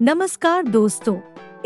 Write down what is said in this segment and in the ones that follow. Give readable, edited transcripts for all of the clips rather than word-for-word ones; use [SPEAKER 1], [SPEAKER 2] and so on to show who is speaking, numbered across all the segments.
[SPEAKER 1] नमस्कार दोस्तों,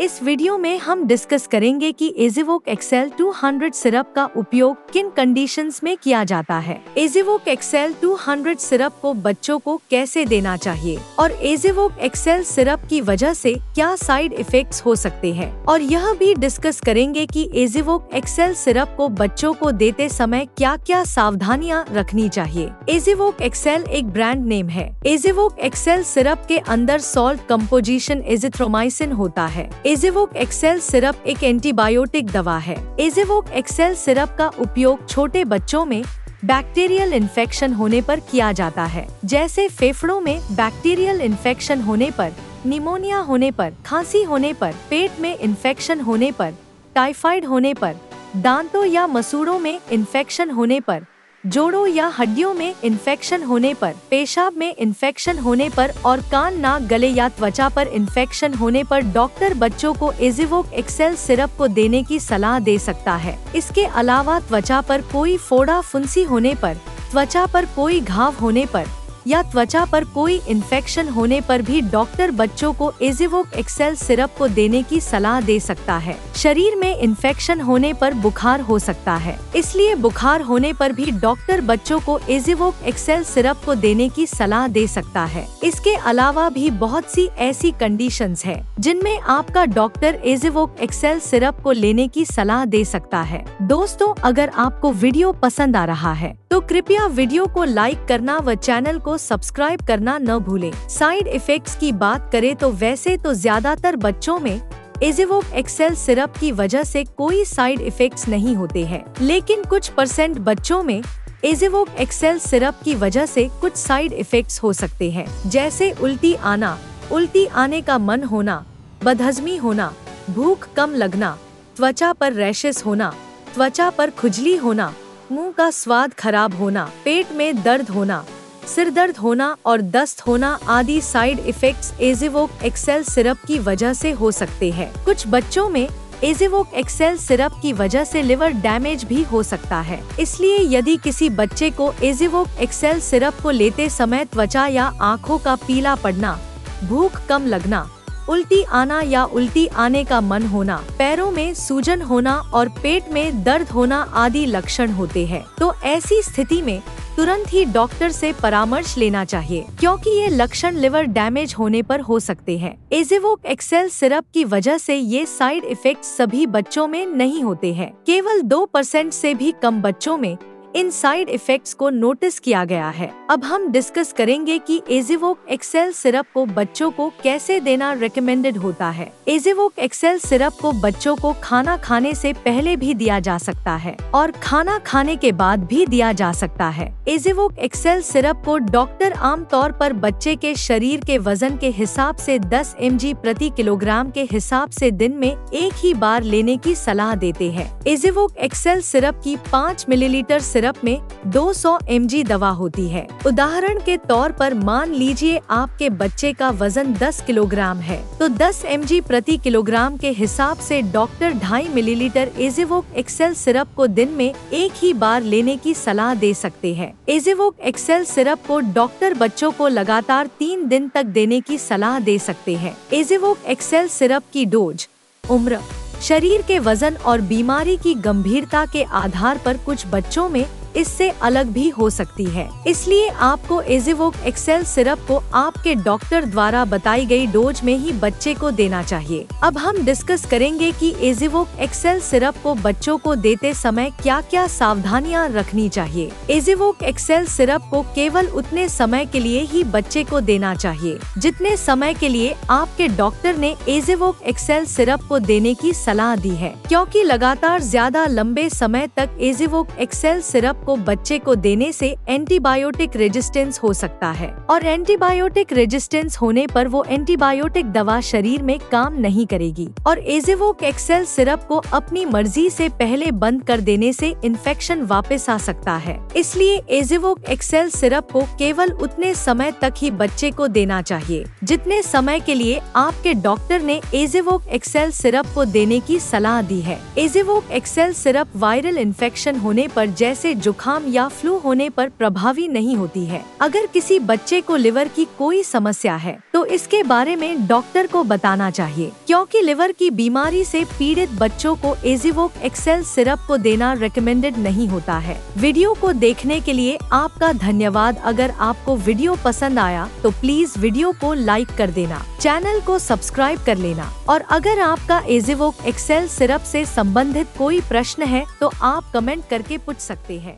[SPEAKER 1] इस वीडियो में हम डिस्कस करेंगे कि एज़िवोक एक्सेल 200 सिरप का उपयोग किन कंडीशंस में किया जाता है। एज़िवोक एक्सेल 200 सिरप को बच्चों को कैसे देना चाहिए और एज़िवोक एक्सेल सिरप की वजह से क्या साइड इफेक्ट्स हो सकते हैं, और यह भी डिस्कस करेंगे कि एज़िवोक एक्सेल सिरप को बच्चों को देते समय क्या क्या सावधानियां रखनी चाहिए। एज़िवोक एक्सेल एक ब्रांड नेम है। एज़िवोक एक्सेल सिरप के अंदर सॉल्ट कंपोजिशन एजिथ्रोमाइसिन होता है। एज़िवोक एक्सेल सिरप एक एंटीबायोटिक दवा है। एज़िवोक एक्सेल सिरप का उपयोग छोटे बच्चों में बैक्टीरियल इन्फेक्शन होने पर किया जाता है, जैसे फेफड़ों में बैक्टीरियल इन्फेक्शन होने पर, निमोनिया होने पर, खांसी होने पर, पेट में इन्फेक्शन होने पर, टाइफाइड होने पर, दांतों या मसूड़ों में इन्फेक्शन होने पर, जोड़ों या हड्डियों में इन्फेक्शन होने पर, पेशाब में इन्फेक्शन होने पर और कान, नाक, गले या त्वचा पर इन्फेक्शन होने पर डॉक्टर बच्चों को एज़िवोक एक्सेल सिरप को देने की सलाह दे सकता है। इसके अलावा त्वचा पर कोई फोड़ा फुंसी होने पर, त्वचा पर कोई घाव होने पर या त्वचा पर कोई इन्फेक्शन होने पर भी डॉक्टर बच्चों को एज़िवोक एक्सेल सिरप को देने की सलाह दे सकता है। शरीर में इन्फेक्शन होने पर बुखार हो सकता है, इसलिए बुखार होने पर भी डॉक्टर बच्चों को एज़िवोक एक्सेल सिरप को देने की सलाह दे सकता है। इसके अलावा भी बहुत सी ऐसी कंडीशंस है जिनमें आपका डॉक्टर एज़िवोक एक्सेल सिरप को लेने की सलाह दे सकता है। दोस्तों, अगर आपको वीडियो पसंद आ रहा है तो कृपया वीडियो को लाइक करना व चैनल को सब्सक्राइब करना न भूलें। साइड इफेक्ट्स की बात करें तो वैसे तो ज्यादातर बच्चों में एज़िवोक एक्सेल सिरप की वजह से कोई साइड इफेक्ट्स नहीं होते हैं, लेकिन कुछ % बच्चों में एज़िवोक एक्सेल सिरप की वजह से कुछ साइड इफेक्ट्स हो सकते हैं, जैसे उल्टी आना, उल्टी आने का मन होना, बदहजमी होना, भूख कम लगना, त्वचा पर रैशेस होना, त्वचा पर खुजली होना, मुंह का स्वाद खराब होना, पेट में दर्द होना, सिर दर्द होना और दस्त होना आदि साइड इफेक्ट्स एज़िवोक एक्सेल सिरप की वजह से हो सकते हैं। कुछ बच्चों में एज़िवोक एक्सेल सिरप की वजह से लिवर डैमेज भी हो सकता है। इसलिए यदि किसी बच्चे को एज़िवोक एक्सेल सिरप को लेते समय त्वचा या आँखों का पीला पड़ना, भूख कम लगना, उल्टी आना या उल्टी आने का मन होना, पैरों में सूजन होना और पेट में दर्द होना आदि लक्षण होते हैं, तो ऐसी स्थिति में तुरंत ही डॉक्टर से परामर्श लेना चाहिए, क्योंकि ये लक्षण लिवर डैमेज होने पर हो सकते हैं। एज़िवोक एक्सेल सिरप की वजह से ये साइड इफेक्ट्स सभी बच्चों में नहीं होते हैं। केवल 2% से भी कम बच्चों में इन साइड इफेक्ट्स को नोटिस किया गया है। अब हम डिस्कस करेंगे कि एज़िवोक एक्सेल सिरप को बच्चों को कैसे देना रिकमेंडेड होता है। एज़िवोक एक्सेल सिरप को बच्चों को खाना खाने से पहले भी दिया जा सकता है और खाना खाने के बाद भी दिया जा सकता है। एज़िवोक एक्सेल सिरप को डॉक्टर आमतौर पर बच्चे के शरीर के वजन के हिसाब से 10 mg प्रति किलोग्राम के हिसाब से दिन में एक ही बार लेने की सलाह देते हैं। एज़िवोक एक्सेल सिरप की 5 मिलीलीटर सिरप में 200 mg दवा होती है। उदाहरण के तौर पर मान लीजिए आपके बच्चे का वजन 10 किलोग्राम है, तो 10 mg प्रति किलोग्राम के हिसाब से डॉक्टर 2.5 मिलीलीटर एज़िवोक एक्सेल सिरप को दिन में एक ही बार लेने की सलाह दे सकते हैं। एज़िवोक एक्सेल सिरप को डॉक्टर बच्चों को लगातार 3 दिन तक देने की सलाह दे सकते हैं। एज़िवोक एक्सेल सिरप की डोज, उम्र, शरीर के वजन और बीमारी की गंभीरता के आधार पर कुछ बच्चों में इससे अलग भी हो सकती है। इसलिए आपको एज़िवोक एक्सेल सिरप को आपके डॉक्टर द्वारा बताई गई डोज में ही बच्चे को देना चाहिए। अब हम डिस्कस करेंगे कि एज़िवोक एक्सेल सिरप को बच्चों को देते समय क्या क्या सावधानियां रखनी चाहिए। एज़िवोक एक्सेल सिरप को केवल उतने समय के लिए ही बच्चे को देना चाहिए जितने समय के लिए आपके डॉक्टर ने एज़िवोक एक्सेल सिरप को देने की सलाह दी है, क्योंकि लगातार ज्यादा लंबे समय तक एज़िवोक एक्सेल सिरप को बच्चे को देने से एंटीबायोटिक रेजिस्टेंस हो सकता है, और एंटीबायोटिक रेजिस्टेंस होने पर वो एंटीबायोटिक दवा शरीर में काम नहीं करेगी और एज़िवोक एक्सेल सिरप को अपनी मर्जी से पहले बंद कर देने से इन्फेक्शन वापस आ सकता है। इसलिए एज़िवोक एक्सेल सिरप को केवल उतने समय तक ही बच्चे को देना चाहिए जितने समय के लिए आपके डॉक्टर ने एज़िवोक एक्सेल सिरप को देने की सलाह दी है। एज़िवोक एक्सेल सिरप वायरल इन्फेक्शन होने पर, जैसे जुकाम या फ्लू होने पर प्रभावी नहीं होती है। अगर किसी बच्चे को लिवर की कोई समस्या है तो इसके बारे में डॉक्टर को बताना चाहिए, क्योंकि लिवर की बीमारी से पीड़ित बच्चों को एज़िवोक एक्सेल सिरप को देना रिकमेंडेड नहीं होता है। वीडियो को देखने के लिए आपका धन्यवाद। अगर आपको वीडियो पसंद आया तो प्लीज वीडियो को लाइक कर देना, चैनल को सब्सक्राइब कर लेना, और अगर आपका एज़िवोक एक्सेल सिरप से संबंधित कोई प्रश्न है तो आप कमेंट करके पूछ सकते हैं।